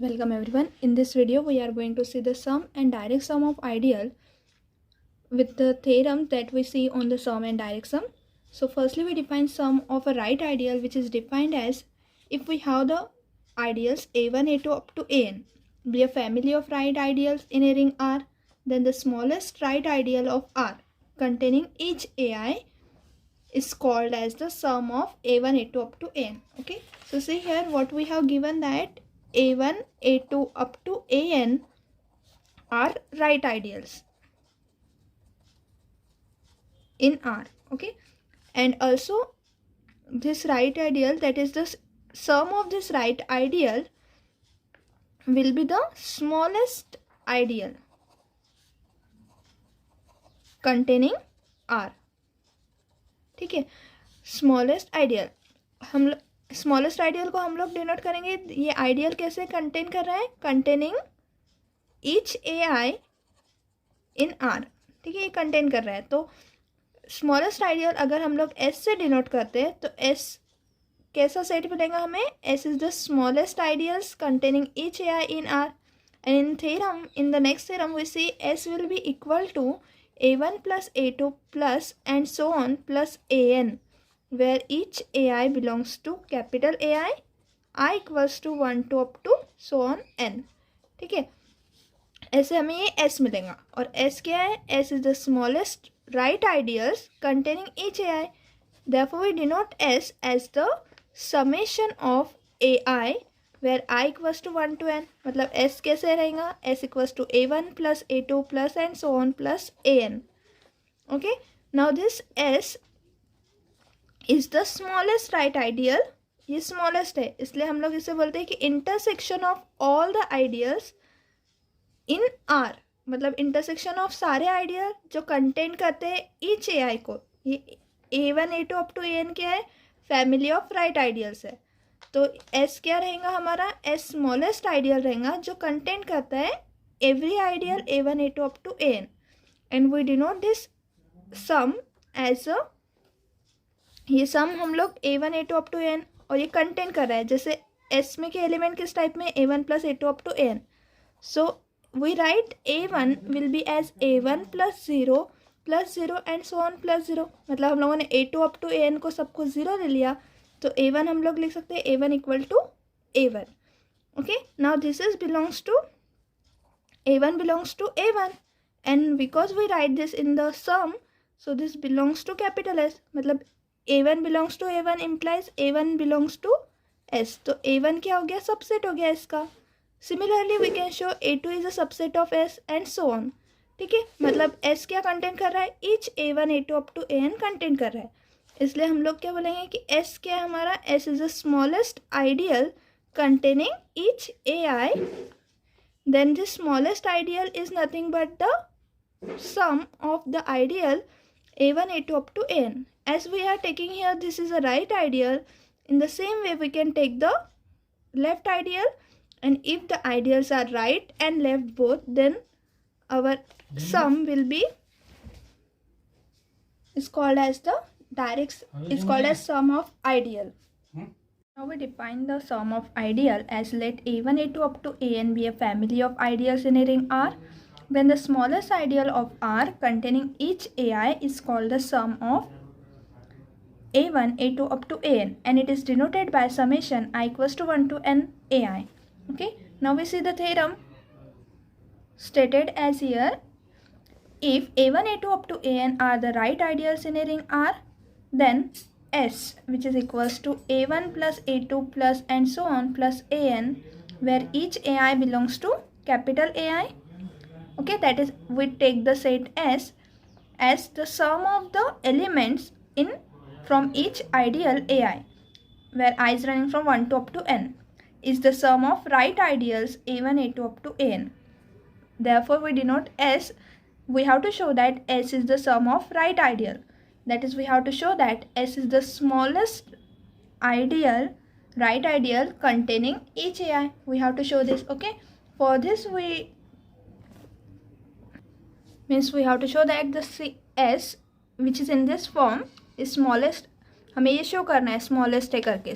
Welcome everyone. In this video we are going to see the sum and direct sum of ideal with the theorem that we see on the sum and direct sum. So firstly we define sum of a right ideal, which is defined as if we have the ideals a1 a2 up to an be a family of right ideals in a ring R, then the smallest right ideal of R containing each ai is called as the sum of a1 a2 up to an. Okay, so see here what we have given, that a1 a2 up to an are right ideals in R. Okay, and also this right ideal, that is the sum of this right ideal, will be the smallest ideal containing R. ठीक है, smallest ideal हम smallest ideal को हम लोग denote करेंगे, ये ideal कैसे contain कर रहा है, containing each A I in R. ठीक है, ये कंटेन कर रहा है. तो स्मॉलेस्ट आइडियल अगर हम लोग एस से डिनोट करते हैं तो एस कैसा सेट मिलेगा हमें, S is the smallest ideals containing each A I in R. And in theorem, in the next theorem we see S will be equal to a1 plus a2 plus and so on plus an, where each ai belongs to capital AI, I equals to 1 to up to so on n. ठीक है, ऐसे हमें ये s मिलेगा. और s क्या है, s is the smallest right ideals containing each ai. Therefore we denote s as the summation of ai where I equals to 1 to n. मतलब s कैसे रहेगा, s equals to a1 plus a2 plus and so on plus an. Okay, now this s is the smallest right ideal. ये smallest है, इसलिए हम लोग इसे बोलते हैं कि intersection of all the ideals in R. मतलब intersection of सारे ideal जो contain करते हैं each ai को. ये a1 a2 up to an क्या है, family of right ideals है. तो S क्या रहेगा हमारा, S स्मॉलेस्ट आइडियल रहेगा जो कंटेन करता है every ideal a1 a2 up to an. And we denote this sum as a, ये सम हम लोग a1 a2 up to an और ये कंटेन कर रहा है. जैसे S में के एलिमेंट किस टाइप में, a1 plus a2 up to an. So we write a1 will be as a1 plus zero and so on plus zero. मतलब हम लोगों ने a2 अप टू an को सबको जीरो ले लिया, तो a1 हम लोग लिख सकते हैं a1 equal to a1. Okay, now this is belongs to a1 belongs to a1 and because we write this in the sum, so this belongs to capital S. मतलब a1 belongs to a1 implies a1 belongs to S. तो a1 क्या हो गया, subset हो गया S का. Similarly we can show a2 is a subset of S and so on. ठीक है, मतलब S क्या कंटेन कर रहा है, each a1 a2 up to an contain कर रहा है. इसलिए हम लोग क्या बोलेंगे कि S क्या है हमारा, S is the smallest ideal containing each A I. Then the smallest ideal is nothing but the sum of the ideal a1 a2 up to an. As we are taking here this is a right ideal, in the same way we can take the left ideal, and if the ideals are right and left both, then our sum will be is called as the is called as sum of ideal. Now we define the sum of ideal as let a1 a2 up to an be a family of ideals in a ring R. Then the smallest ideal of R containing each ai is called the sum of a1 a2 up to an, and it is denoted by summation I equals to 1 to n ai. Okay, now we see the theorem stated as here. If a1 a2 up to an are the right ideals in a ring R, then S, which is equals to a1 plus a2 plus and so on plus an, where each ai belongs to capital AI. Okay, that is we take the set S as the sum of the elements in from each ideal ai, where I is running from 1 to up to n, is the sum of right ideals a1 a2 up to an. Therefore we denote S. We have to show that S is the sum of right ideal. That is, we have to show that S is the smallest ideal, right ideal containing each ai. We have to show this. Okay, for this we have to show that the S which is in this form is smallest. हमें ये show करना है smallest है करके,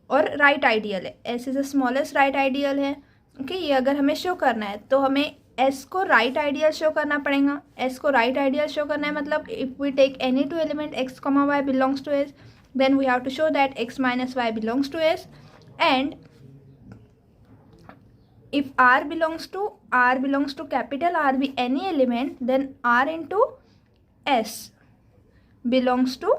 और right ideal है. S is the smallest right ideal है okay ये अगर हमें शो करना है तो हमें एस को राइट आइडियल शो करना पड़ेगा। एस को राइट आइडियल शो करना है मतलब if we take any two element X comma Y belongs to S, then we have to show that X minus Y belongs to S, and if r belongs to capital R be any element, then r into s belongs to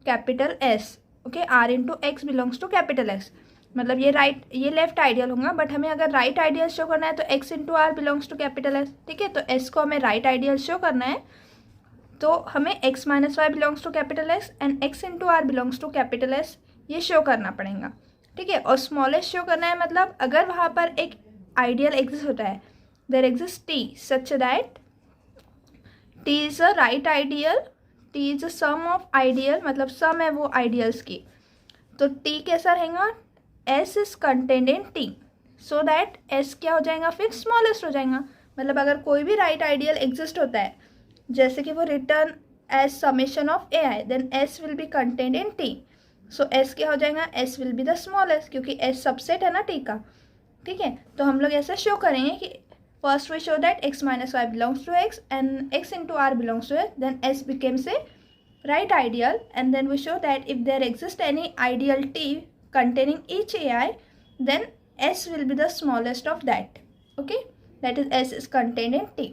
capital S. Okay r into x belongs to capital X. मतलब ये left ideal होगा, but हमें अगर right ideal show करना है तो x into R belongs to capital S. ठीक है, तो s को हमें राइट आइडियल शो करना है तो हमें x minus Y belongs to capital X and x into R belongs to capital S ये शो करना पड़ेगा। ठीक है, और स्मॉलेस्ट शो करना है मतलब अगर वहाँ पर एक आइडियल एग्जिस्ट होता है, there exist T such that T is a right ideal, T is a sum of ideal, मतलब सम है वो आइडियल्स की, तो टी कैसा रहेगा, S is contained in T, so that S क्या हो जाएगा फिर स्मॉलेस्ट हो जाएगा। मतलब अगर कोई भी राइट आइडियल एग्जिस्ट होता है जैसे कि वो written as summation of A I, then S will be contained in T, so S क्या हो जाएगा, S will be the smallest, क्योंकि एस सबसेट है ना टी का। ठीक है, तो हम लोग ऐसा शो करेंगे कि first we show that x minus Y belongs to x and x into R belongs to s, then s becomes a right ideal, and then we show that if there exists any ideal t containing each ai, then s will be the smallest of that. Okay, that is s is contained in t.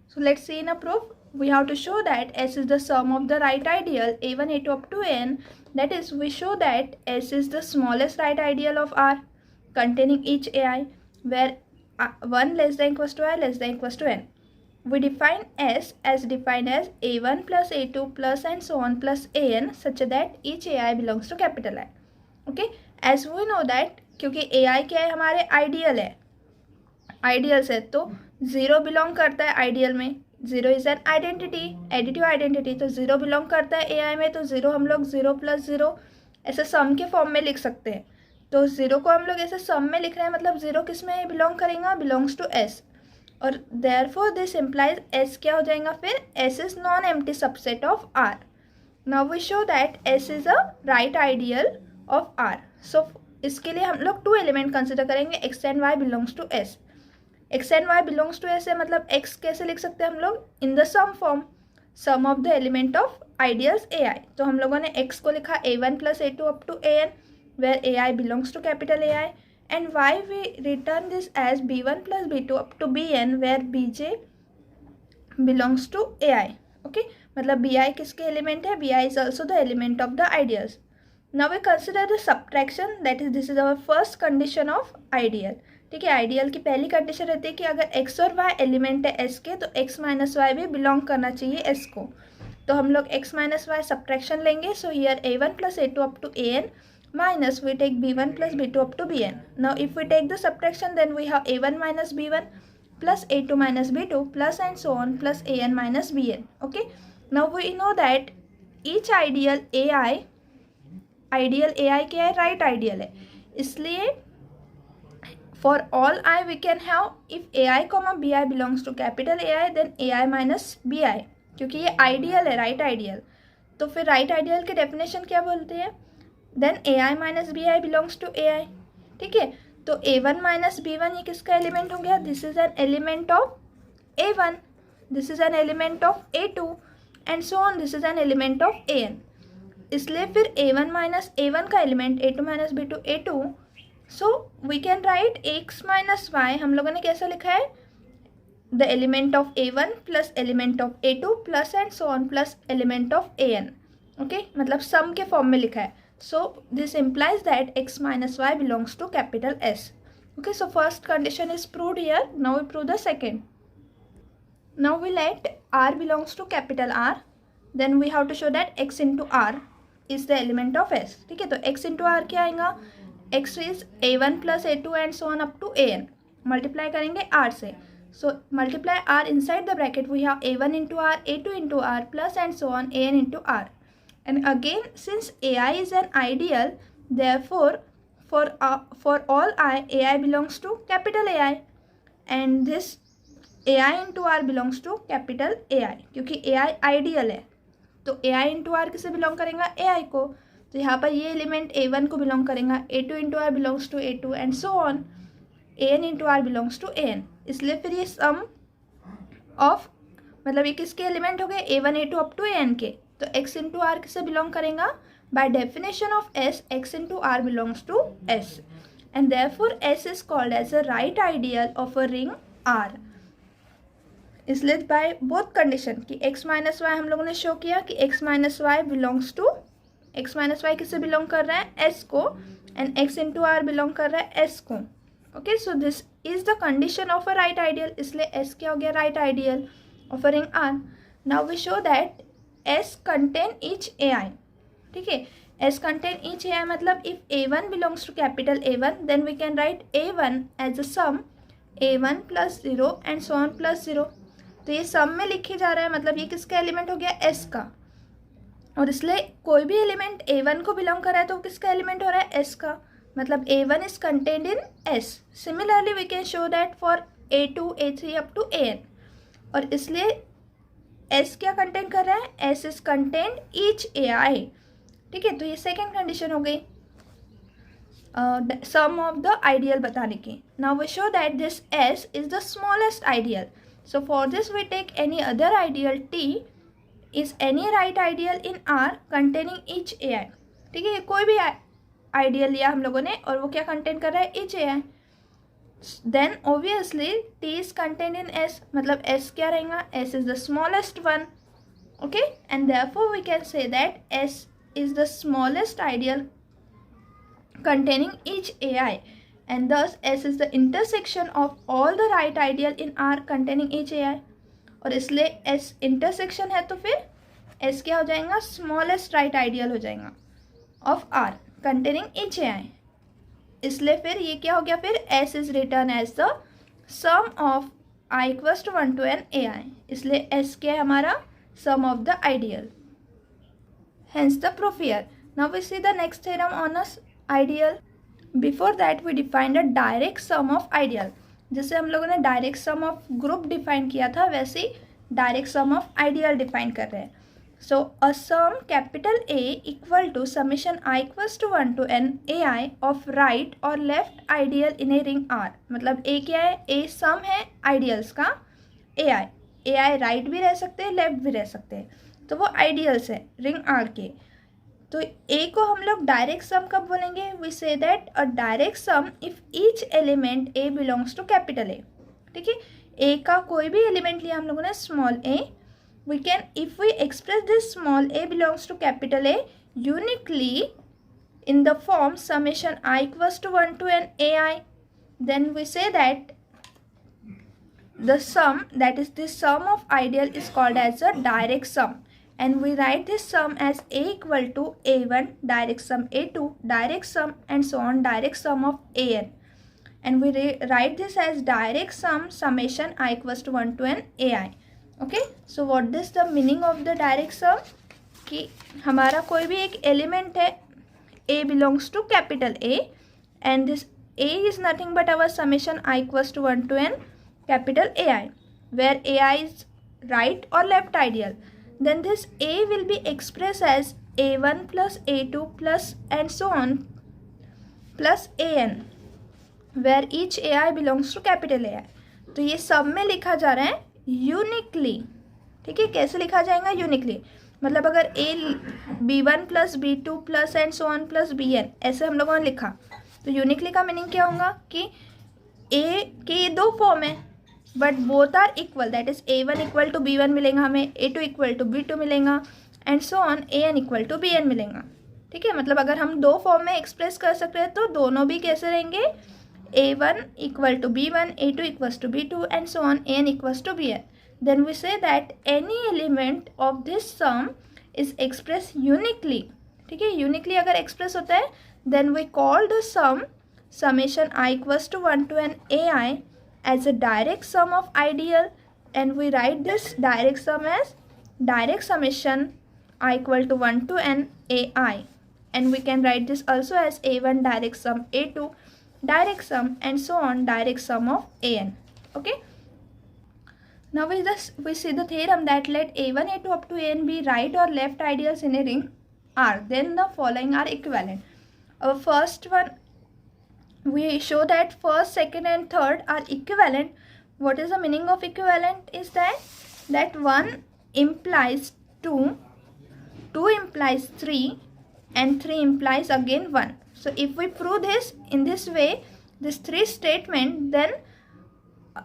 So let's see in a proof. We have to show that s is the sum of the right ideal a1 a2 up to n, that is we show that s is the smallest right ideal of r containing each ai where 1 less than equals to I less than equals to n. We define S as defined as a1 plus a2 plus and so on plus an such that each ai belongs to capital I. Okay, as we know that क्योंकि ai क्या है हमारे ideal है, ideals है तो zero belong करता है ideal में, zero is an identity, additive identity, तो ज़ीरो बिलोंग करता है ai में, तो ज़ीरो हम लोग ज़ीरो प्लस ज़ीरो ऐसे सम के फॉर्म में लिख सकते हैं। तो ज़ीरो को हम लोग ऐसे सम में लिख रहे हैं मतलब ज़ीरो किस में बिलोंग करेगा, बिलोंग्स टू एस, और देयरफॉर दिस इम्प्लाइज एस क्या हो जाएगा फिर, S is non empty subset of R. Now we show that S is a right ideal of R. So इसके लिए हम लोग टू एलिमेंट कंसिडर करेंगे, x and y belongs to S. X and y belongs to S है मतलब x कैसे लिख सकते हैं हम लोग, in the sum form, sum of the element of ideals ए आई। तो हम लोगों ने एक्स को लिखा a1 plus a2 up to an where ai belongs to capital AI, and y we return this as b1 plus b2 up to bn where bj belongs to ai. Okay, मतलब bi किसके element है, bi is also the element of the ideals. Now we consider the subtraction, that is this is our first condition of ideal. ठीक है, ideal की पहली condition रहती है कि अगर x और y एलिमेंट है s के तो x माइनस वाई भी बिलोंग करना चाहिए s को, तो हम लोग x माइनस वाई सब्ट्रैक्शन लेंगे। So here a1 plus a2 up to an minus we take b1 plus b2 up to bn. Now if we take the subtraction, then we have a1 minus b1 plus a2 minus b2 plus and so on plus an minus bn. Okay, now we know that each ideal ai क्या है, right ideal है, इसलिए for all i we can have if ai comma bi belongs to capital ai then ai minus bi, क्योंकि ये ideal है, right ideal. तो फिर right ideal के डेफिनेशन क्या बोलते हैं, then A I minus B I belongs to A I. ठीक है, तो a1 माइनस b1 ये किसका एलिमेंट हो गया, this is an element of a1, this is an element of a2 and so on, this is an element of an। इसलिए फिर a1 minus a1 का element a2 minus b2 a2, so we can write x minus y, हम लोगों ने कैसा लिखा है, the element of a1 plus element of a2 plus and so on plus element of an। Okay, मतलब sum के form में लिखा है। So this implies that x minus y belongs to capital S. Okay, so first condition is proved here. Now we prove the second. Now we let r belongs to capital R. Then we have to show that x into r is the element of S. ठीक है, तो x into r क्या आएगा, x is a1 plus a2 and so on up to an. Multiply करेंगे r से. So multiply r inside the bracket. We have a1 into r, a2 into r plus and so on an into r. And again, since ai is an ideal, therefore for all ai belongs to capital AI, and this ai into r belongs to capital AI, क्योंकि ai ideal है तो ai into r किसे belong करेगा, ai को, तो यहाँ पर ये एलिमेंट a1 को बिलोंग करेगा, a2 into r belongs to a2 and so on. an into R belongs to an, इसलिए फिर ये सम ऑफ मतलब ये किसके एलिमेंट हो गए a1 a2 up to an के, तो x इंटू आर किसे बिलोंग करेगा, by definition of s x into R belongs to s and therefore s is called as a right ideal of a ring R। इसलिए by both condition कि x minus Y हम लोगों ने show किया कि x minus Y belongs to, x minus Y किससे belong कर रहा है, s को, and x into R belong कर रहा है s को। Okay, so this is the condition of a right ideal, इसलिए s क्या हो गया, right ideal of a ring R। Now we show that s contain each ai, ठीक है, s कंटेन ईच ai मतलब if a1 belongs to capital A1 then we can write a1 as a sum a1 plus 0 and so on plus 0। तो ये सम में लिखे जा रहा है, मतलब ये किसका एलिमेंट हो गया, s का, और इसलिए कोई भी एलिमेंट a1 को बिलोंग कर रहा है तो किसका एलिमेंट हो रहा है, s का, मतलब a1 is contained in s। Similarly we can show that for a2 a3 up to an, और इसलिए s क्या कंटेन कर रहा है, s is contained each ai, ठीक है। तो ये सेकेंड कंडीशन हो गई सम ऑफ द आइडियल बताने की। Now we show that this s is the smallest ideal, so for this we take any other ideal t is any right ideal in R containing each ai, ठीक है, कोई भी ideal लिया हम लोगों ने और वो क्या कंटेन कर रहा है, each ai, then obviously t is contained in s, मतलब s क्या रहेगा, s is the smallest one, okay, and therefore we can say that s is the smallest ideal containing each ai, and thus s is the intersection of all the right ideal in R containing each ai, और इसलिए s intersection है तो फिर s क्या हो जाएगा, smallest right ideal हो जाएगा of R containing each ai, इसलिए फिर ये क्या हो गया, फिर s is written as the sum of I equals to 1 to n ai, इसलिए s क्या है हमारा, sum of the ideal, hence the proof here। Now we see the next theorem on a ideal। Before that we defined a direct sum of ideal, जैसे हम लोगों ने direct sum of group define किया था वैसे ही direct sum of ideal define कर रहे हैं। So a sum capital A equal to summation I equals to 1 to n ai of right और left ideal in a ring R, मतलब A क्या है, A सम है आइडियल्स का ai राइट भी रह सकते हैं लेफ्ट भी रह सकते हैं, तो वो आइडियल्स है रिंग R के। तो a को हम लोग डायरेक्ट सम कब बोलेंगे, we say that a direct sum if each element a belongs to capital A, ठीक है, a का कोई भी एलिमेंट लिया हम लोगों ने small a, we can if we express this small a belongs to capital A uniquely in the form summation I equals to 1 to n ai, then we say that the sum, that is the sum of ideal, is called as a direct sum, and we write this sum as a equal to a1 direct sum a2 direct sum and so on direct sum of an, and we write this as direct sum summation I equals to 1 to n ai। okay, so what is the meaning of the direct sum, कि हमारा कोई भी एक element है a belongs to capital A and this a is nothing but our summation I equals to 1 to n capital ai, where ai is right or left ideal, then this a will be expressed as a1 plus a2 plus and so on plus an, where each ai belongs to capital ai। तो ये सब में लिखा जा रहा है uniquely, ठीक है, कैसे लिखा जाएगा, यूनिकली, मतलब अगर a b1 plus b2 plus and so on plus bn ऐसे हम लोगों ने लिखा, तो यूनिकली का मीनिंग क्या होगा कि a के ये दो फॉर्म है but both are equal, that is a1 equal to b1 मिलेगा हमें, a2 इक्वल टू b2 मिलेगा and so on an equal to bn मिलेगा, ठीक है, मतलब अगर हम दो फॉर्म में एक्सप्रेस कर सकते हैं तो दोनों भी कैसे रहेंगे, a1 equal to b1 a2 equals to b2 and so on an equals to bn, then we say that any element of this sum is express uniquely, ठीक है, यूनिकली अगर एक्सप्रेस होता है then we call the sum summation I equals to 1 to n ai as a direct sum of ideal, and we write this direct sum as direct summation I equal to 1 to n ai, and we can write this also as a1 direct sum a2 direct sum and so on direct sum of an। okay, now we see the theorem that let a1 a2 up to an be right or left ideals in a ring R, then the following are equivalent। Our first one we show that first, second and third are equivalent. What is the meaning of equivalent? Is that 1 implies 2, 2 implies 3, and 3 implies again 1. So if we prove this in this way, this 3 statement, then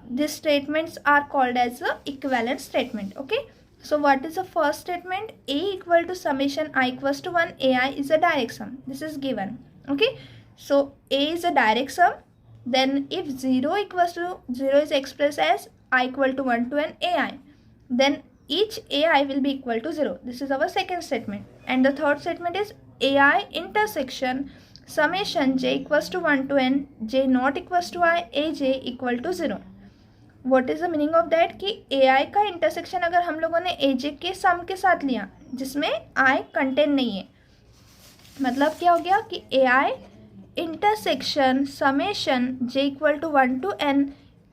these statements are called as the equivalent statement. Okay, so what is the first statement? A equal to summation I equals to 1 ai is a direct sum. This is given. Okay, so a is a direct sum. Then if 0 equals to 0 is expressed as I equal to 1 to n ai, then each ai will be equal to 0. This is our second statement. And the third statement is ai intersection summation j equals to 1 to n j not equals to I aj equal to 0. What is the meaning of that कि A आई का intersection अगर हम लोगों ने ए जे के सम के साथ लिया जिसमें आई कंटेंट नहीं है, मतलब क्या हो गया कि A I intersection summation J equal to 1 to n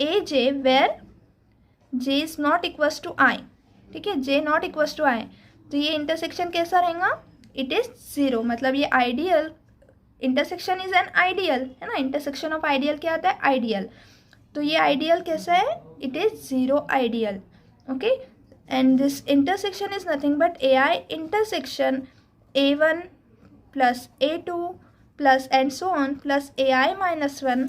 A J where J is not equals to I. ठीक है, J not equals to I, तो ये इंटरसेक्शन कैसा रहेगा? It is 0. मतलब ये ideal intersection is an ideal, है ना. इंटरसेक्शन ऑफ आइडियल क्या आता है? आइडियल. तो ये आइडियल कैसा है? It is 0 ideal. Okay, and this intersection is nothing but A I intersection a1 plus a2 plus and so on plus ai minus 1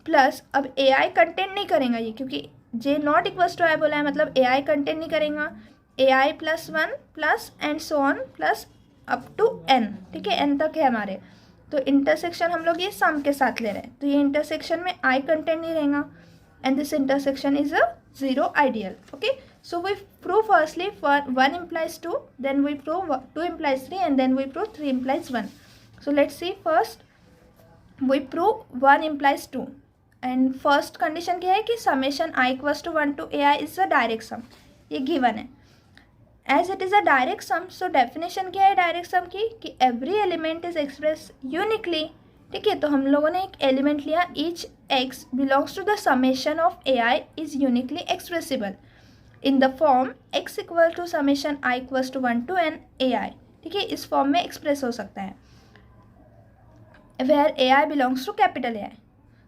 plus, अब ai कंटेंट नहीं करेगा ये, क्योंकि j not equals to I बोला है, मतलब ai content नहीं करेगा. ai plus 1 plus and so on plus up to n. ठीक है, n तक है हमारे. तो इंटरसेक्शन हम लोग ये सम के साथ ले रहे हैं, तो ये इंटरसेक्शन में आई कंटेंट नहीं रहेगा and this intersection is a 0 ideal. Okay, so we prove firstly for 1 implies 2, then we prove 2 implies 3, and then we prove 3 implies 1. So let's see, first we prove 1 implies 2, and first condition क्या है कि summation I equals to 1 to ai is a direct sum. ये given है. As it is a direct sum, so definition क्या है direct sum की? कि every element is express uniquely. ठीक है, तो हम लोगों ने एक एलिमेंट लिया, each x belongs to the summation of A I is uniquely expressible in the form x equal to summation I equals to 1 to n A I. ठीक है, इस फॉर्म में एक्सप्रेस हो सकता है where A I belongs to capital A I.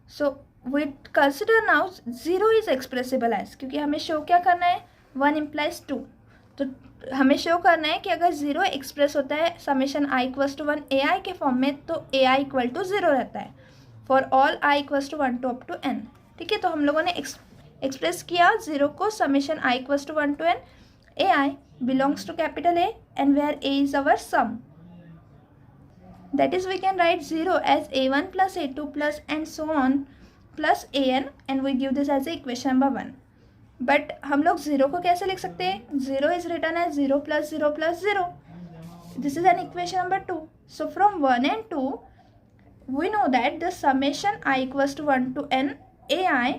So we consider now 0 is expressible as, क्योंकि हमें show क्या करना है? 1 implies 2. तो हमें शो करना है कि अगर 0 एक्सप्रेस होता है समेशन आई इक्वल्स टू 1 ए आई के फॉर्म में, तो ए आई इक्वल टू 0 रहता है for all I equals to 1 to up to n. ठीक है, तो हम लोगों ने एक्सप्रेस किया 0 को summation I equals to 1 to n A I belongs to capital A and where A is our sum. That is we can write 0 as a1 plus a2 plus and so on plus an, and we give this as a equation number 1. But हम लोग 0 को कैसे लिख सकते हैं? 0 is written as 0 plus 0 plus 0. This is an equation number 2. So from 1 and 2 we know that the summation I equals to 1 to n A I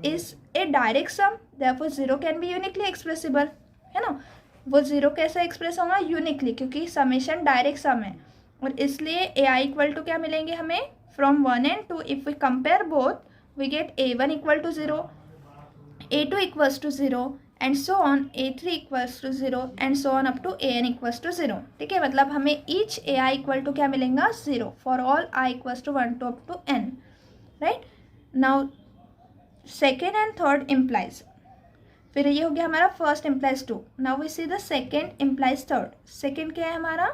is a direct sum, therefore 0 can be uniquely expressible, है ना. वो 0 कैसे express होगा? Uniquely, क्योंकि summation direct sum है, और इसलिए ए I equal to क्या मिलेंगे हमें? From 1 and 2 if we compare both we get a1 equal to 0, a2 equals to 0 and so on, a3 equals to 0 and so on up to an equals to 0. ठीक है, मतलब हमें each ai equal to क्या मिलेगा? 0 for all I equals to 1 to up to n. right? now second and third implies, फिर ये हो गया हमारा first implies 2. now we see the second implies third. second क्या है हमारा?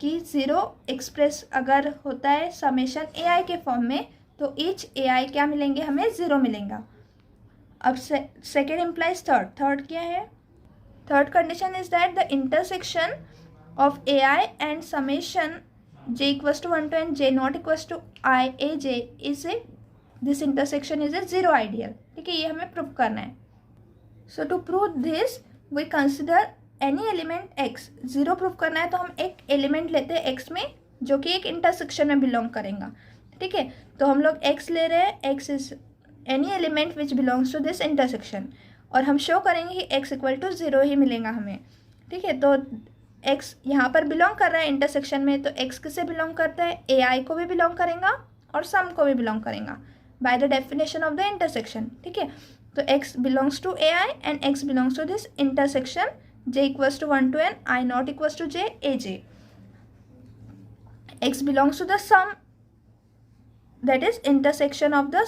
कि 0 एक्सप्रेस अगर होता है समेशन ai के फॉर्म में, तो each ai क्या मिलेंगे हमें? 0 मिलेगा. अब सेकेंड इम्प्लाइज थर्ड. थर्ड क्या है? Third condition is that the intersection of A I and summation J equals to 1 to n J not equals to I A J is a, this intersection is a 0 ideal. ठीक है, ये हमें prove करना है. So to prove this we consider any element x. 0 prove करना है तो हम एक एलिमेंट लेते हैं x में जो कि एक इंटरसेक्शन में बिलोंग करेगा. ठीक है, तो हम लोग x ले रहे हैं, x is any element which belongs to this intersection, और हम शो करेंगे कि x इक्वल टू 0 ही मिलेगा हमें. ठीक है, तो x यहाँ पर बिलोंग कर रहा है इंटरसेक्शन में, तो x किसे बिलोंग करता है? ए आई को भी बिलोंग करेगा और सम को भी बिलोंग करेगा by the definition of the intersection. ठीक है, तो x belongs to A I and x belongs to this intersection j equals to 1 to n I not equals to j a j. x belongs to the sum that is intersection of the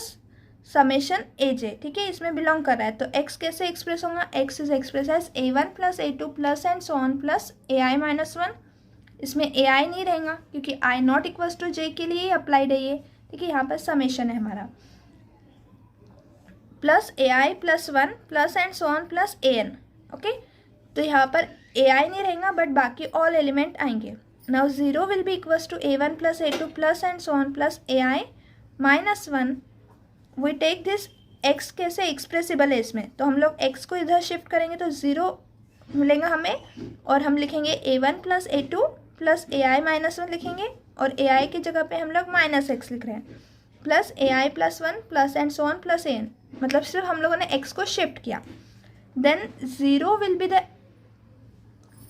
summation A J, ठीक है, इसमें belong कर रहा है। तो x कैसे express होगा, x is express as a1 plus a2 plus and so on plus ai minus 1। इसमें ai नहीं रहेगा क्योंकि i not equals to j के लिए अप्लाइड है ये, ठीक है, यहाँ पर समेशन है हमारा, plus ai plus 1 plus and so on plus an। Okay, तो यहाँ पर ai नहीं रहेगा बट बाकी ऑल एलिमेंट आएंगे। Now 0 will be equals to a1 plus a2 plus and so on plus ai minus 1। We take this x कैसे expressible है इसमें, तो हम लोग x को इधर शिफ्ट करेंगे तो 0 मिलेगा हमें, और हम लिखेंगे a1 plus a2 plus ai minus 1 लिखेंगे, और ai की जगह पे हम लोग माइनस x लिख रहे हैं, plus ai plus 1 plus and so on plus an, मतलब सिर्फ हम लोगों ने x को शिफ्ट किया। देन 0 विल बी द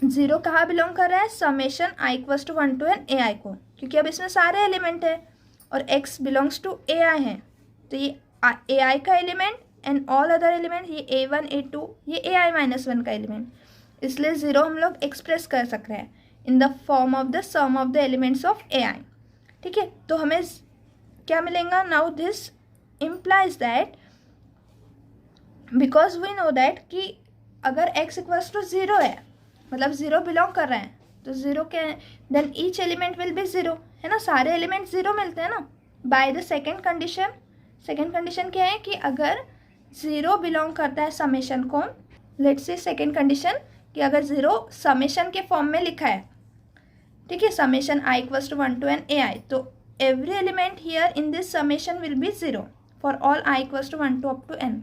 0 कहाँ बिलोंग कर रहा है, summation i equals to 1 to N ai को, क्योंकि अब इसमें सारे एलिमेंट है और x बिलोंग्स टू ai है, तो ये ai का element and all other element, ये a1 a2 ये ai माइनस 1 का एलिमेंट, इसलिए 0 हम लोग एक्सप्रेस कर सक रहे हैं in the form of the sum of the elements of ai, ठीक है। तो हमें क्या मिलेगा, now this implies that, because we know that कि अगर x इक्वल्स टू 0 है, मतलब 0 बिलोंग कर रहे हैं, तो 0 के then each element will be 0, है ना, सारे एलिमेंट 0 मिलते हैं ना। By the second condition, second condition क्या है कि अगर 0 बिलोंग करता है समेशन को, लेट्स से सेकेंड कंडीशन कि अगर 0 समेशन के फॉर्म में लिखा है, ठीक है, summation i equals to 1 to N ai, तो every element here in this summation will be 0 for all i equals to 1 to up to n।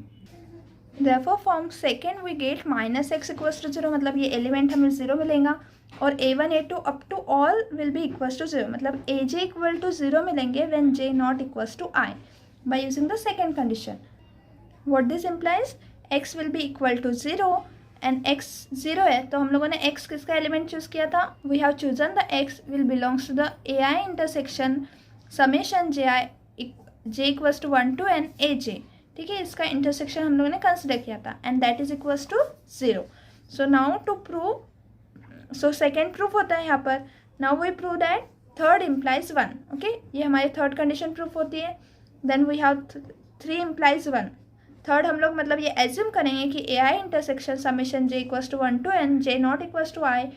Therefore from second we get minus x equals to 0, मतलब ये element हमें 0 मिलेगा, और a1 a2 up to all will be equals to 0, मतलब aj equal to 0 मिलेंगे when j not equals to i by using the second condition. What this implies, x will be equal to 0 and x 0 है, तो हम लोगों ने x किसका element choose किया था, we have chosen the x will belongs to the ai intersection summation j equals to 1 to n aj, ठीक है, इसका इंटरसेक्शन हम लोगों ने कंसिडर किया था and that is equals to 0। So now to prove, so second proof होता है यहाँ पर, now we prove that third implies 1, okay, ये हमारी थर्ड कंडीशन प्रूफ होती है। Then we have 3 implies 1, third हम लोग मतलब ये एज्यूम करेंगे कि A I intersection summation J equals to 1 to n J not equals to I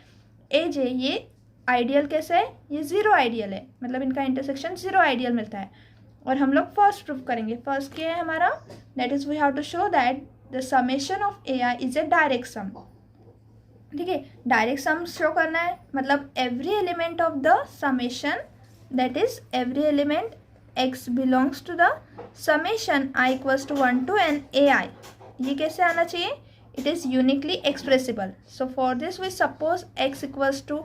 A J, ये आइडियल कैसे है, ये 0 आइडियल है, मतलब इनका इंटरसेक्शन 0 आइडियल मिलता है। और हम लोग फर्स्ट प्रूफ करेंगे, फर्स्ट क्या है हमारा, that is we have to show that the summation of A I is a direct sum, ठीक है, डायरेक्ट सम शो करना है, मतलब every element of the summation, that is every element x belongs to the summation i equals to 1 to n A I, ये कैसे आना चाहिए, it is uniquely expressible. So for this we suppose x equals to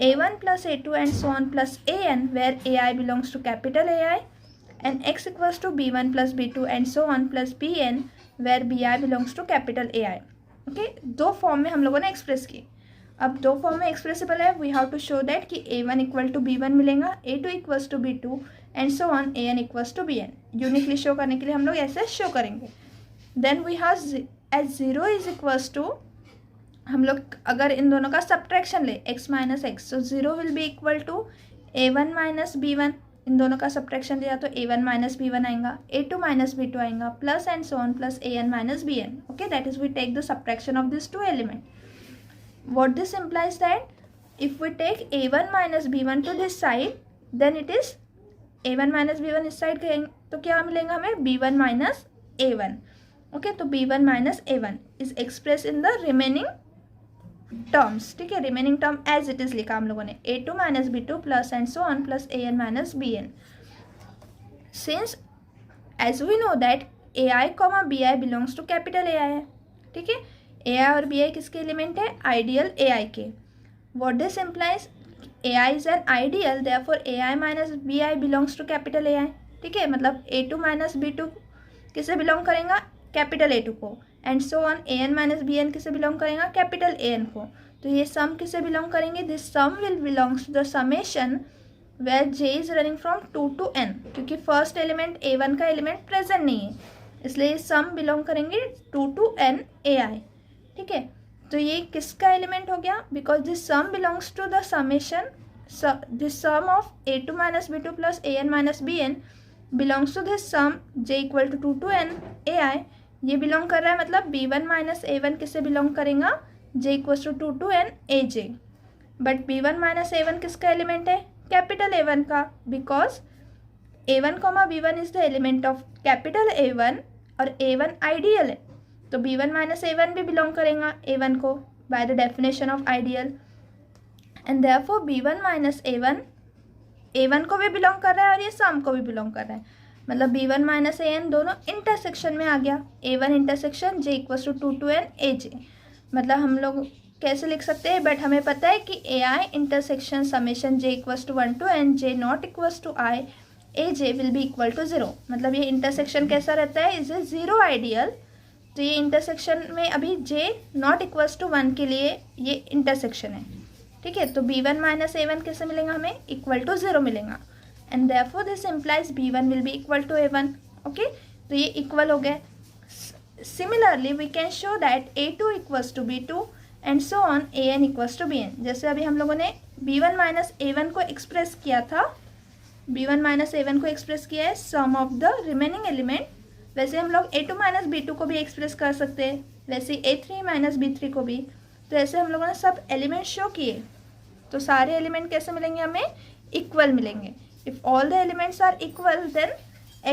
a1 plus a2 and so on plus an where ai belongs to capital ai, and x equals to b1 plus b2 and so on plus bn where bi belongs to capital AI। Okay, दो form में हम लोगों ने express की, अब दो form में expressible है, we have to show that कि a1 इक्वल टू b1 मिलेगा, a2 equals to b2 and so on an equals to bn। Uniquely show करने के लिए हम लोग ऐसे शो करेंगे। Then we have as 0 is equals to, हम लोग अगर इन दोनों का सब्ट्रैक्शन ले x minus x, so 0 will be equal to a1 minus b1, इन दोनों का सब्ट्रैक्शन दिया तो a1 माइनस b1 आएगा, a2 माइनस b2 आएगा, plus and so on plus an minus bn। Okay, that is we take the subtraction of this two element. What this implies that if we take a1 minus b1 to this side, then it is a1 minus b1 इस side कहेंगे तो क्या मिलेगा हमें, b1 minus a1। Okay, तो b1 minus a1 is express in the remaining terms, ठीक है, remaining term as it is लिखा हम लोगों ने, a2 minus b2 plus and so on plus an minus bn। Since as we know that ai comma bi belongs to capital ai है, ठीक है, ai और bi किसके एलिमेंट है, आइडियल ai के। What this implies, ai is an ideal, therefore ai minus bi belongs to capital ai, ठीक है, मतलब a2 माइनस b2 किसे बिलोंग करेगा, कैपिटल a2 को, and so on an minus bn किसे बिलोंग करेगा, कैपिटल an को। तो ये सम किसे बिलोंग करेंगे, this sum will belongs to the summation where j is running from 2 to n, क्योंकि फर्स्ट एलिमेंट a1 का एलिमेंट प्रेजेंट नहीं है, इसलिए ये सम बिलोंग करेंगे 2 टू n ai, ठीक है। तो ये किसका एलिमेंट हो गया, because this sum belongs to the summation, this sum of a2 minus b2 plus an minus bn belongs to this sum j equal to 2 to n ai, ये belong कर रहा है मतलब b1 माइनस a1 किससे belong करेगा, j equal to 2 to n aj, but b1 minus a1 किसका element है, capital A1 का, because a1 comma b1 is the element of capital A1 और a1 आइडियल है, तो b1 माइनस a1 भी belong करेगा a1 को bye the definition of ideal, and therefore b1 minus a1 को भी बिलोंग कर रहा है और ये सम को भी बिलोंग कर रहा है, मतलब b1 माइनस an दोनों इंटरसेक्शन में आ गया, a1 intersection j equal to 2 to n aj, मतलब हम लोग कैसे लिख सकते हैं, बट हमें पता है कि ai intersection summation j equal to 1 to n j not equal to i aj will be equal to 0, मतलब ये इंटरसेक्शन कैसा रहता है, इज ए जीरो आइडियल, तो ये इंटरसेक्शन में अभी j नॉट इक्वल टू 1 के लिए ये इंटरसेक्शन है, ठीक है, तो b1 माइनस a1 कैसे मिलेगा, हमें इक्वल टू 0 मिलेगा, and therefore this implies b1 will be equal to a1, okay, तो ये इक्वल हो गए। Similarly we can show that a2 equals to b2 and so on an equals to bn, जैसे अभी हम लोगों ने b1 माइनस a1 को एक्सप्रेस किया था, b1 माइनस a1 को एक्सप्रेस किया है सम ऑफ द रिमेनिंग एलिमेंट, वैसे हम लोग a2 माइनस b2 को भी एक्सप्रेस कर सकते हैं, वैसे a3 माइनस b3 को भी, तो ऐसे हम लोगों ने सब एलिमेंट शो किए, तो सारे एलिमेंट कैसे मिलेंगे, हमें इक्वल मिलेंगे। If all the elements are equal then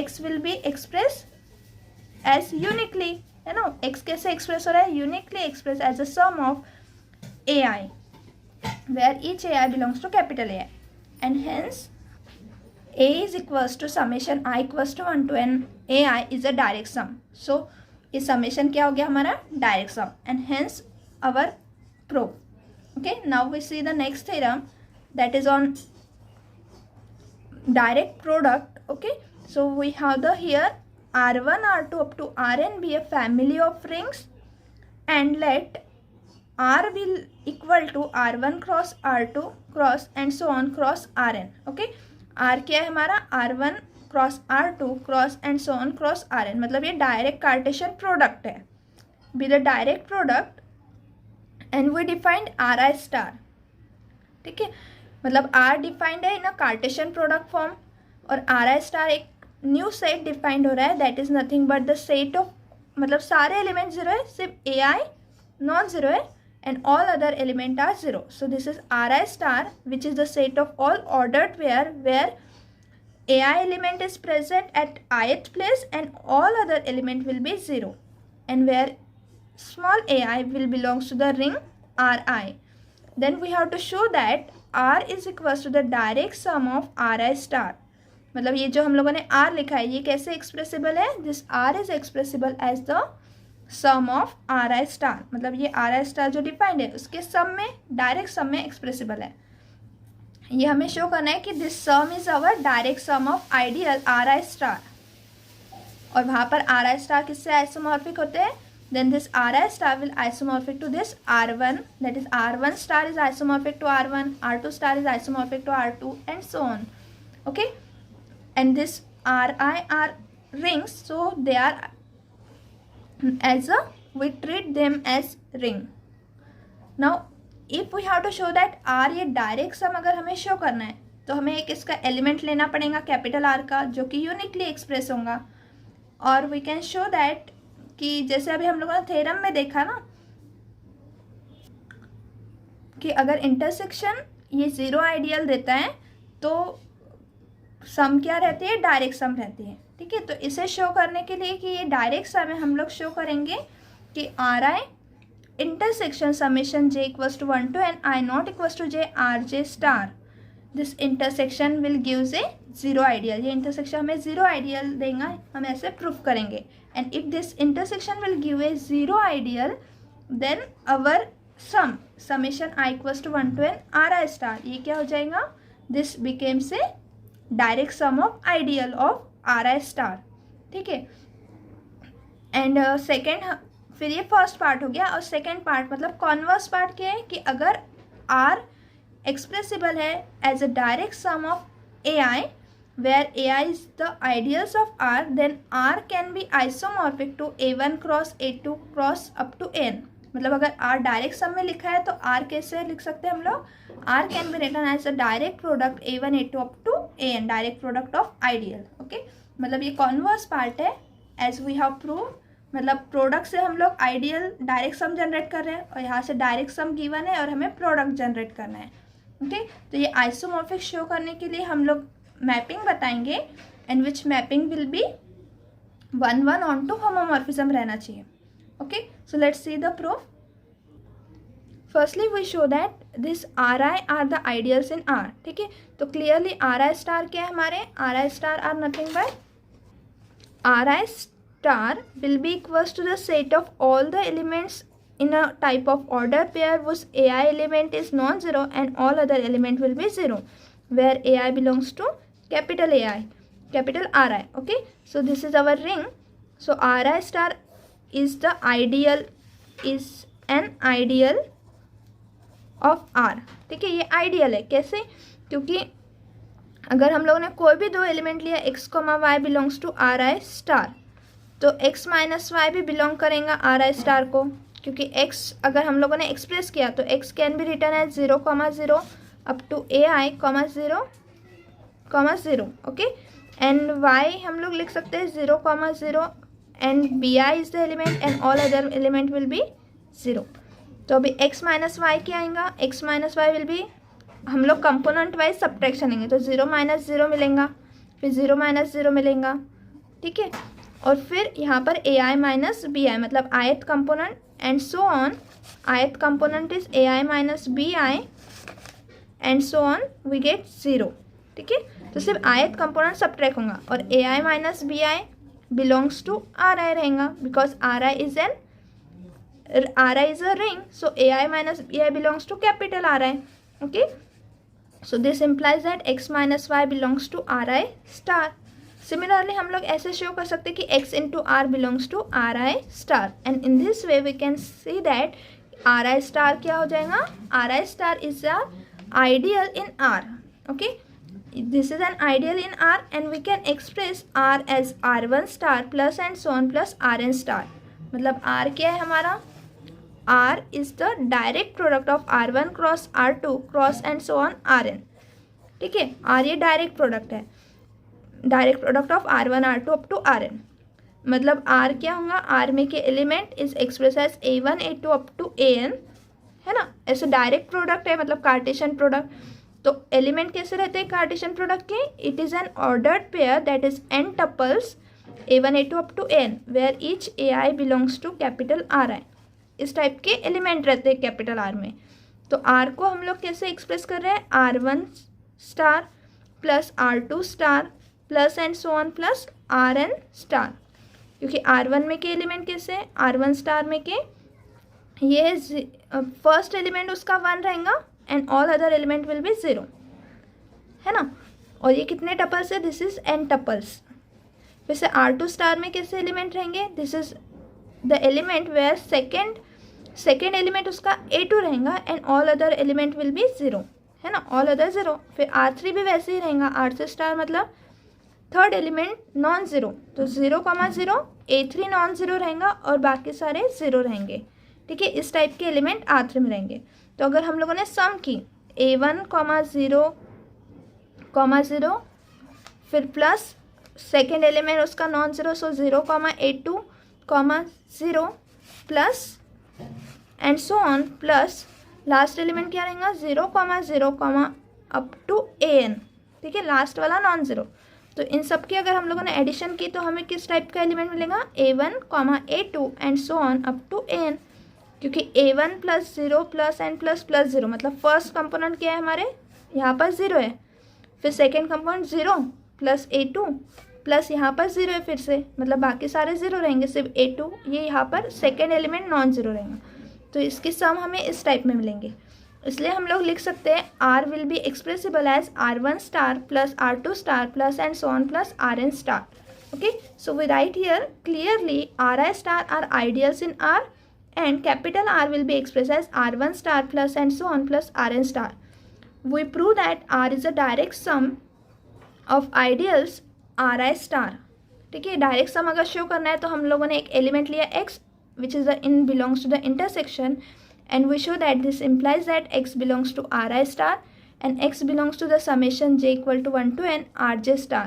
x will be express as uniquely, है ना, x कैसे एक्सप्रेस हो रहा है, uniquely express as a sum of ai where each ai belongs to capital AI, and hence a is equals to summation I equals to 1 to n ai is a direct sum, so ये summation क्या हो गया हमारा, direct sum, and hence our proof. Okay, now we see the next theorem that is on direct product. Okay, so we have the here r1 r2 up to rn be a family of rings, and let r will equal to r1 cross r2 cross and so on cross rn. Okay, r क्या है हमारा, r1 cross r2 cross and so on cross rn, मतलब ये direct Cartesian product है, be the direct product, and we defined ri star, ठीक है, मतलब r defined है in a Cartesian product form, और ri स्टार एक न्यू सेट डिफाइंड हो रहा है, that is nothing but the set of, मतलब सारे एलिमेंट जीरो है, सिर्फ ai नॉन जीरो है, and all other element are 0. So this is Ri star, which is the set of all ordered pair where ai element is present at ith place and all other element will be 0, and where small ai will belongs to the ring Ri. Then we have to show that R is equals to the direct sum of Ri star, मतलब ये जो हम लोगों ने R लिखा है ये कैसे एक्सप्रेसिबल है, this R is expressible as the sum of ri star, मतलब ये ri स्टार जो डिफाइंड है उसके सम में, डायरेक्ट सम में एक्सप्रेसिबल है, ये हमें शो करना है कि this sum is our direct sum of ideal ri star, और वहाँ पर ri स्टार किससे आइसोमॉर्फिक होते हैं, then this ri star will isomorphic to this r1, that is r1 star is isomorphic to r1, r2 star is isomorphic to r2 and so on, okay, and this ri are rings, so they are as a, we treat them as ring. Now if we have to show that r ये direct sum अगर हमें show करना है तो हमें एक इसका element लेना पड़ेगा कैपिटल R का, जो कि यूनिकली एक्सप्रेस होगा, और वी कैन शो दैट कि जैसे अभी हम लोगों ने थ्योरम में देखा ना कि अगर इंटरसेक्शन ये जीरो आइडियल देता है तो सम क्या रहती है, डायरेक्ट सम रहती है, ठीक है, तो इसे शो करने के लिए कि ये डायरेक्ट सम है हम लोग शो करेंगे कि ri intersection summation j equals to 1 to n i not equals to j rj star, this intersection will gives a zero ideal, ये इंटरसेक्शन हमें जीरो आइडियल देगा, हम ऐसे प्रूफ करेंगे, and if this intersection will give a zero ideal then our sum summation i equals to 1 to n ri star, ये क्या हो जाएगा, this becomes a direct sum of ideal of ri star, ठीक है, and second, फिर ये first part हो गया, और सेकेंड पार्ट मतलब कॉन्वर्स पार्ट क्या है कि अगर r एक्सप्रेसिबल है as a direct sum of ai where ai is the ideals of r, then r can be isomorphic to a1 cross a2 cross up to n, मतलब अगर r direct sum में लिखा है तो r कैसे लिख सकते हैं हम लोग, r can be written as a direct product a1 a2 up to an, direct product of ideal, okay, मतलब ये कॉन्वर्स पार्ट है, एज वी हैव प्रूव, मतलब प्रोडक्ट से हम लोग आइडियल डायरेक्ट सम जनरेट कर रहे हैं और यहाँ से डायरेक्ट सम गिवन है और हमें प्रोडक्ट जनरेट करना है। ओके, तो ये आइसोमॉर्फिक शो करने के लिए हम लोग मैपिंग बताएंगे, and which mapping will be 1 onto homomorphism रहना चाहिए। Okay, so let's see the proof. Firstly we show that this R I are the ideals in R. ठीक है, तो क्लियरली आर आई स्टार क्या है हमारे, R I star are nothing but R I star will be equals to the set of all the elements in a type of order pair whose AI element is non-zero and all other element will be 0, where AI belongs to capital AI, capital RI. Okay, so this is our ring. So RI star is the ideal, is an ideal of R. ठीक है, ये ideal है। कैसे, क्योंकि अगर हम लोगों ने कोई भी दो एलिमेंट लिया x, y belongs to RI star, तो x माइनस वाई भी बिलोंग करेगा RI स्टार को, क्योंकि x अगर हम लोगों ने एक्सप्रेस किया तो x can be written as 0,0 up to AI, 0,0। Okay, and y हम लोग लिख सकते हैं 0,0 and bi is the element and all other element will be 0। तो अभी x माइनस वाई क्या आएगा, x minus y will be, हम लोग कंपोनेंट वाइज सब्ट्रैक्शन लेंगे तो 0 माइनस 0 मिलेगा, फिर 0 माइनस 0 मिलेगा। ठीक है, और फिर यहाँ पर AI माइनस bi मतलब ith component and so on, ith component is AI minus bi and so on we get 0। ठीक है, तो सिर्फ ith component सब्ट्रैक्ट होगा और AI minus bi belongs to RI रहेगा, because RI is a ring, so AI minus bi belongs to capital RI। okay, so this implies that x minus y belongs to RI star। Similarly हम लोग ऐसे show कर सकते हैं कि x into R belongs to R I star, and in this way we can see that R I star क्या हो जाएगा, R I star is a ideal in R. Okay, this is an ideal in R and we can express R as R1 star plus and so on plus RN star. मतलब R क्या है हमारा, R is the direct product of R1 cross R2 cross and so on RN। ठीक है, R ये direct product है, direct product of R1 R2 up to RN। मतलब R क्या होगा, R में के element is express as A1 A2 up to AN, है ना। ऐसे डायरेक्ट प्रोडक्ट है, मतलब कार्टेशियन प्रोडक्ट। तो एलिमेंट कैसे रहते हैं कार्टेशियन प्रोडक्ट के, it is an ordered pair that is n tuples A1 A2 up to AN where each AI belongs to capital RI। इस टाइप के एलिमेंट रहते हैं कैपिटल R में। तो R को हम लोग कैसे एक्सप्रेस कर रहे हैं, R1 star plus R2 star plus and so on plus RN star, क्योंकि R1 में के एलिमेंट कैसे हैं, R1 स्टार में के ये फर्स्ट एलिमेंट उसका 1 रहेगा and all other element will be 0, है ना। और ये कितने टपल्स है, दिस इज n टपल्स। वैसे R2 स्टार में कैसे एलिमेंट रहेंगे, this is the element where second element उसका A2 रहेगा and all other element will be 0, है ना, ऑल अदर 0। फिर R3 भी वैसे ही रहेगा, R3 स्टार मतलब थर्ड एलिमेंट नॉन ज़ीरो, तो 0,0 A3 नॉन ज़ीरो रहेगा और बाकी सारे 0 रहेंगे। ठीक है, इस टाइप के एलिमेंट R3 में रहेंगे। तो अगर हम लोगों ने सम की A1, 0,0 फिर प्लस सेकेंड एलिमेंट उसका non zero, so 0,A2, 0 plus and so on plus last element क्या रहेगा 0,0 अप टू AN। ठीक है, लास्ट वाला नॉन ज़ीरो। तो इन सब की अगर हम लोगों ने एडिशन की तो हमें किस टाइप का एलिमेंट मिलेगा, A1, A2 and so on up to AN, क्योंकि A1 plus 0 plus N plus plus 0 मतलब फर्स्ट कंपोनेंट क्या है हमारे यहाँ पर 0 है, फिर second component 0 plus A2 plus यहाँ पर 0 है फिर से, मतलब बाकी सारे 0 रहेंगे, सिर्फ A2 ये यहाँ पर सेकेंड एलिमेंट नॉन ज़ीरो रहेगा। तो इसकी सम हमें इस टाइप में मिलेंगे। इसलिए हम लोग लिख सकते हैं R will be expressible as R1 star plus R2 star plus and so on plus RN star. Okay, so we write here clearly RI star are ideals in R and capital R will be expressed as R1 star plus and so on plus RN star. We prove that R is a direct sum of ideals RI star. ठीक है, direct सम अगर show करना है तो हम लोगों ने एक एलिमेंट लिया x which is the in belongs to the intersection and we show that this implies that x belongs to RI star and x belongs to the summation j equal to 1 to n RJ star.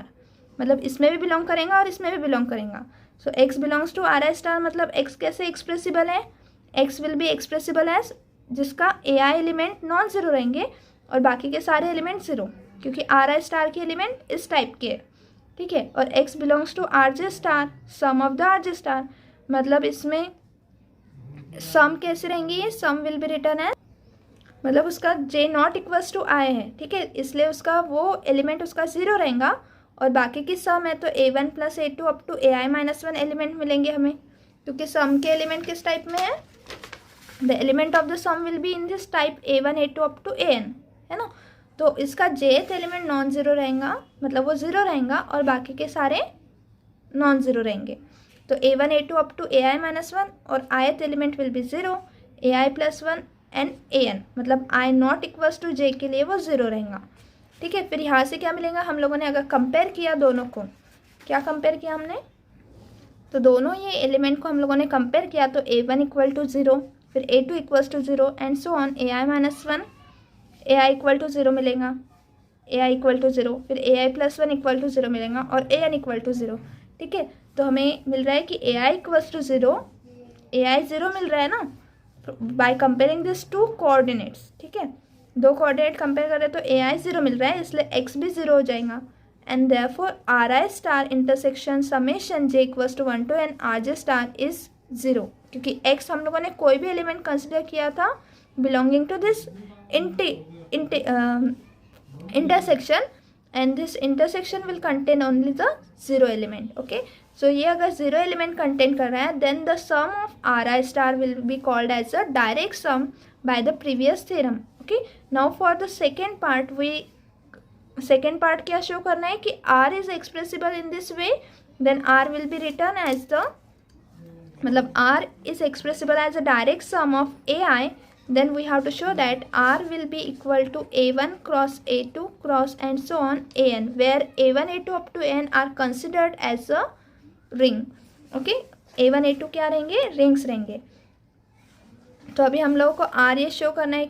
मतलब इसमें भी belong करेगा और इसमें भी belong करेगा। So x belongs to R I star, मतलब x कैसे एक्सप्रेसिबल है, x will be expressible as जिसका A I element non zero रहेंगे और बाकी के सारे एलिमेंट ज़ीरो, क्योंकि आर आई स्टार के एलिमेंट इस टाइप के है, ठीक है। और x belongs to R J star, sum of the R J star, मतलब इसमें सम कैसे रहेंगी, ये sum will be written as, मतलब उसका जे नॉट इक्वल्स टू आई है, ठीक है, इसलिए उसका वो एलिमेंट उसका ज़ीरो रहेगा और बाकी की सम है तो A1 plus A2 up to AI minus 1 element मिलेंगे हमें, क्योंकि सम के एलिमेंट किस टाइप में है, the element of the sum will be in this type A1 A2 up to AN, है ना। तो इसका जेथ एलिमेंट नॉन ज़ीरो रहेगा, मतलब वो ज़ीरो रहेगा और बाकी के सारे नॉन ज़ीरो रहेंगे। तो A1 A2 up to AI minus 1 और ith element will be zero, AI plus 1 and AN, मतलब I not equals to J के लिए वो ज़ीरो रहेगा, ठीक है। फिर यहाँ से क्या मिलेगा, हम लोगों ने अगर कंपेयर किया दोनों को, क्या कंपेयर किया हमने, तो दोनों ये एलिमेंट को हम लोगों ने कंपेयर किया तो A1 इक्वल टू ज़ीरो, फिर A2 equals to zero and so on, AI minus 1 AI equal to zero मिलेगा, AI इक्वल टू ज़ीरो, फिर AI plus 1 equal to zero मिलेगा और AN इक्वल टू ज़ीरो, ठीक है। तो हमें मिल रहा है कि AI equals to zero, AI zero मिल रहा है ना by comparing this two coordinates, ठीक है। दो कोऑर्डिनेट कंपेयर करें तो AI ज़ीरो मिल रहा है, इसलिए x भी ज़ीरो हो जाएगा and therefore R I star intersection summation j equals to 1 to n R J star is zero, क्योंकि x हम लोगों ने कोई भी एलिमेंट कंसिडर किया था belonging to this intersection and this intersection will contain only the zero element, okay। so ये अगर zero element contain कर रहा है then the sum of Ri star will be called as a direct sum by the previous theorem, okay। now for the second part क्या show करना है कि R is expressible in this way, then R will be written as the, मतलब R is expressible as a direct sum of AI, then we have to show that R will be equal to A1 cross A2 cross and so on AN, where A1 A2 up to AN are considered as a ring, okay। A1 A2 क्या रहेंगे, rings रहेंगे। तो अभी हम लोगों को R ये show करना है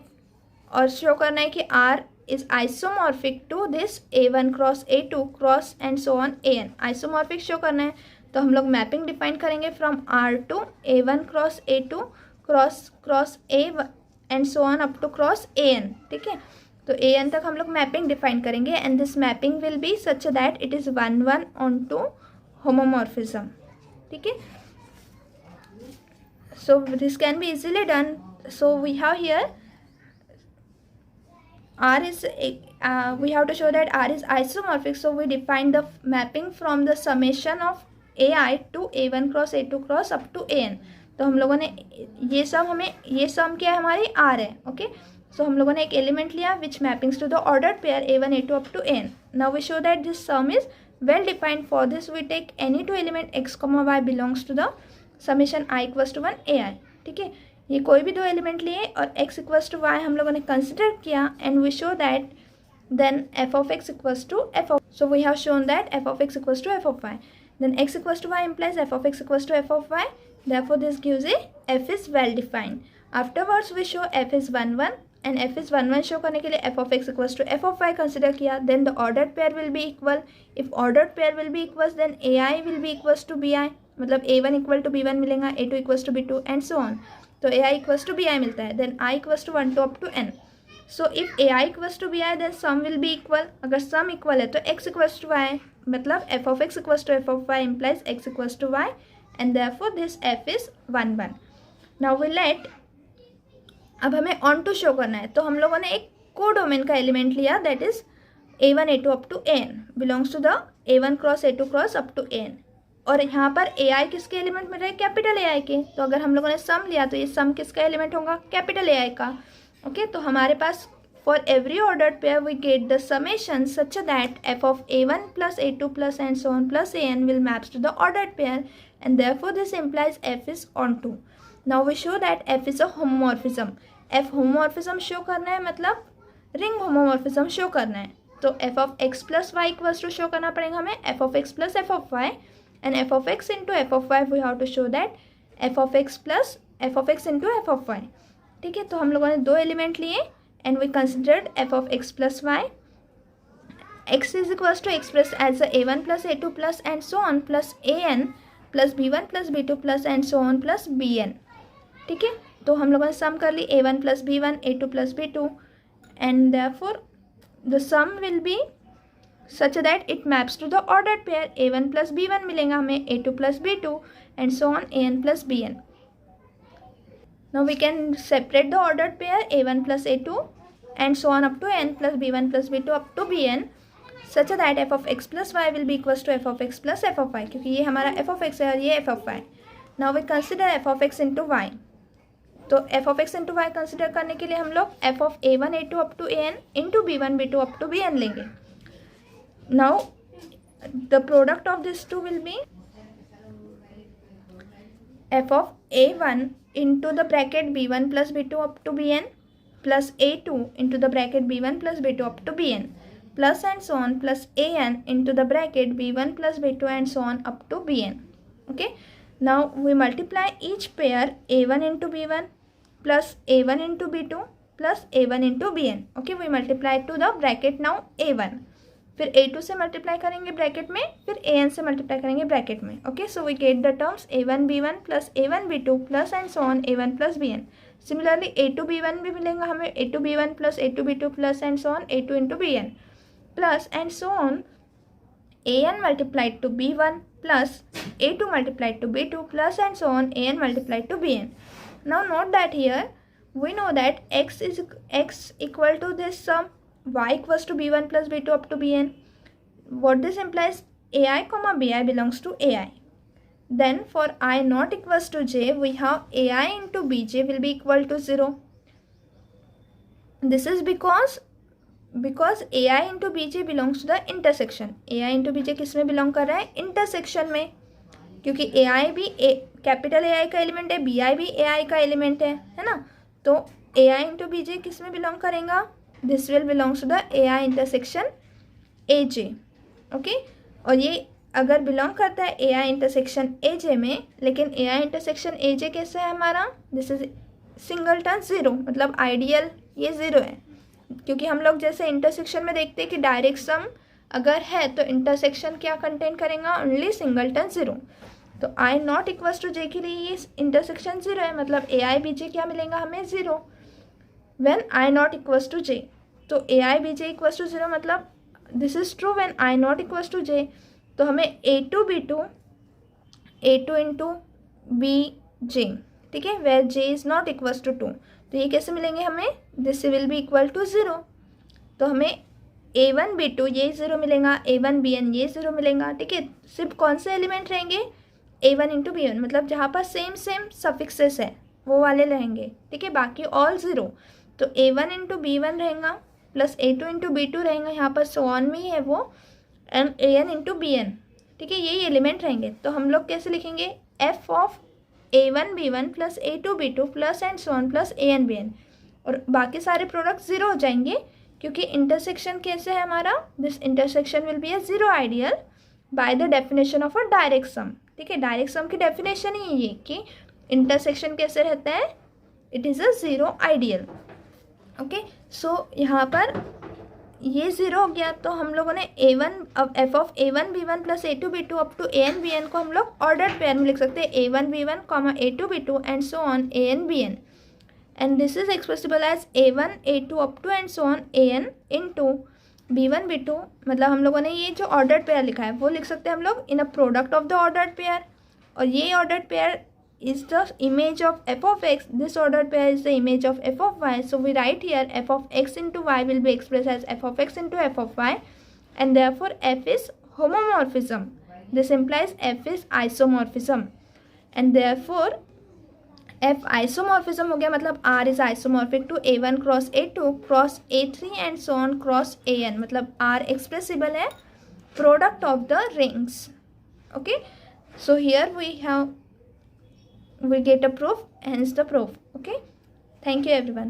और शो करना है कि R is isomorphic to this A1 cross A2 cross and so on AN, isomorphic show करना है। तो हम लोग मैपिंग डिफाइन करेंगे from R to A1 cross A2 cross A and so on up to cross AN, ठीक है। तो AN तक हम लोग मैपिंग डिफाइन करेंगे and this mapping will be such that it is 1 onto homomorphism, ठीक है। So this can be easily done. So we have here R is we have to show that R is isomorphic, so we define the mapping from the summation of AI to A1 cross A2 cross up to AN। तो हम लोगों ने ये सम, हमें ये सम क्या है हमारी R है, ओके। सो हम लोगों ने एक एलिमेंट लिया which mappings to the ordered pair A1 A2 up to AN। Now we show that this sum is well defined. For this we take any two element x, y belongs to the summation I equals to 1 AI, ठीक है। ये कोई भी दो element लिए और x equals to y हम लोगों ने कंसिडर किया and we show that then f of x equals to f of, so we have shown that f of x equals to f of y, then x equals to y implies f of x equals to f of y, therefore this gives a f is well defined. Afterwards we show f is 1 1 and f is 1 1 show करने के लिए f of x equals to f of y consider किया, then the ordered pair will be equal, if ordered pair will be equals then ai will be equals to bi, मतलब a1 equal to b1 मिलेगा, a2 equals to b2 and so on। तो ai equals to bi मिलता है, then I equals to 1 to up to n। So if AI equals to BI then sum will be equal, अगर sum equal है तो x equals to y, मतलब f of x equals to f of y implies x equals to y and therefore this f is 1 1। Now we let, अब हमें on to show करना है तो हम लोगों ने एक को डोमेन का एलिमेंट लिया that is A1 A2 up to AN belongs to the A1 cross A2 cross up to AN, और यहाँ पर AI किसके एलिमेंट मिल रहे हैं, कैपिटल AI के। तो अगर हम लोगों ने सम लिया तो ये सम किसका एलिमेंट होगा, कैपिटल AI का, ओके। तो हमारे पास for every ordered pair we get the summation such that f of A1 plus A2 plus and so on plus AN will maps to the ordered pair and therefore this implies f is onto. Now we show that f is a homomorphism, f homomorphism show करना है, मतलब ring homomorphism show करना है। तो f of x plus y equals to show करना पड़ेगा हमें f of x plus f of y and f of x into f of y we have to show that f of x plus f of x into f of y, ठीक है। तो हम लोगों ने दो element लिए and we considered f of x plus y x is equals to expressed as a a1 plus a2 plus and so on plus an plus b1 plus b2 plus and so on plus bn. ठीक है, तो हम लोगों ने सम कर ली a1 plus b1 a2 plus b2 and therefore the sum will be such that it maps to the ordered pair. a1 plus b1 मिलेगा हमें a2 plus b2 and so on an plus bn. Now we can separate the ordered pair a1 plus a2 and so on up to n plus b1 plus b2 up to bn such that f of x plus y will be equals to f of x plus f of y, क्योंकि ये हमारा f of x है और ये f of y. Now we consider f of x into y. तो f of x into y consider करने के लिए हम लोग f of a1 a2 up to an into b1 b2 up to bn लेंगे. Now the product of these two will be f of a1 into the bracket b1 plus b2 up to bn plus a2 into the bracket b1 plus b2 up to bn plus and so on plus an into the bracket b1 plus b2 and so on up to bn. Okay, now we multiply each pair a1 into b1 plus a1 into b2 plus a1 into bn. Okay, we multiply to the bracket now a1, फिर a2 से multiply करेंगे bracket में, फिर an से multiply करेंगे bracket में. Okay, so we get the terms a1 b1 plus a1 b2 plus and so on a1 plus bn. Similarly a2 b1 भी मिलेगा हमें a2 b1 plus a2 b2 plus and so on a2 into bn plus and so on an multiplied to b1 plus a2 multiplied to b2 plus and so on an multiplied to bn. Now note that here we know that x equal to this sum y equals to b1 plus b2 up to bn. What this implies, ai comma bi belongs to ai. Then for I not equals to j, we have ai into bj will be equal to 0. This is because ai into bj belongs to the intersection. ai into bj किस में belong कर रहा है, intersection में, क्योंकि ai भी capital ai का element है, bi भी ai का एलिमेंट है ना. तो ai into bj किस में बिलोंग करेगा, this will belongs to the ai intersection aj. Okay, और ये अगर बिलोंग करता है ai इंटरसेक्शन aj में, लेकिन ai इंटरसेक्शन aj कैसा है हमारा, दिस इज सिंगलटन ज़ीरो, मतलब आइडियल ये ज़ीरो है, क्योंकि हम लोग जैसे इंटरसेक्शन में देखते हैं कि डायरेक्ट सम अगर है तो इंटरसेक्शन क्या कंटेन करेगा, ओनली सिंगलटन ज़ीरो. तो आई नॉट इक्वल्स टू जे के लिए ये इंटरसेक्शन ज़ीरो है, मतलब ए आई बी जे क्या मिलेगा हमें, zero. When i not equals to j, तो a i b j equals to zero, मतलब this is true when i not equals to j. तो हमें a two into b j, ठीक है, where J is not equals to 2. तो ये कैसे मिलेंगे हमें, this will be equal to 0. तो हमें a1 b2 ये 0 मिलेगा, a1 bn ये 0 मिलेगा. ठीक है, सिर्फ कौन से एलिमेंट रहेंगे, a1 इंटू bn, मतलब जहाँ पर सेम सफिक्सेस है वो वाले रहेंगे. ठीक है, बाकी ऑल 0. तो a1 इंटू b1 रहेगा प्लस a2 इंटू b2 रहेगा, यहाँ पर सो ऑन में ही है वो, एंड an इंटू bn. ठीक है, यही एलिमेंट रहेंगे. तो हम लोग कैसे लिखेंगे, f of a1 b1 plus a2 b2 plus and so on plus an bn, और बाकी सारे प्रोडक्ट 0 हो जाएंगे क्योंकि इंटरसेक्शन कैसे है हमारा, this intersection will be a zero ideal bye the definition of a direct sum. ठीक है, डायरेक्ट सम की डेफिनेशन ही ये कि इंटरसेक्शन कैसे रहता है, it is a zero ideal. Okay, so यहाँ पर ये 0 हो गया. तो हम लोगों ने F of a1 b1 plus a2 b2 up to an bn को हम लोग ऑर्डर्ड पेयर में लिख सकते हैं, a1 b1 comma a2 b2 and so on an bn, and this is expressible as a1 a2 up to and so on an into b1 b2. मतलब हम लोगों ने ये जो ऑर्डर्ड पेयर लिखा है वो लिख सकते हैं हम लोग in a product of the ordered pair, और ये ordered pair is the image of f of x, this ordered pair is the image of f of y. So we write here f of x into y will be expressed as f of x into f of y, and therefore f is homomorphism. This implies f is isomorphism, and therefore f isomorphism हो गया, मतलब r is isomorphic to a1 cross a2 cross a3 and so on cross an, मतलब r expressible है product of the rings. Okay, so here we get a proof, hence the proof. Okay, thank you everyone.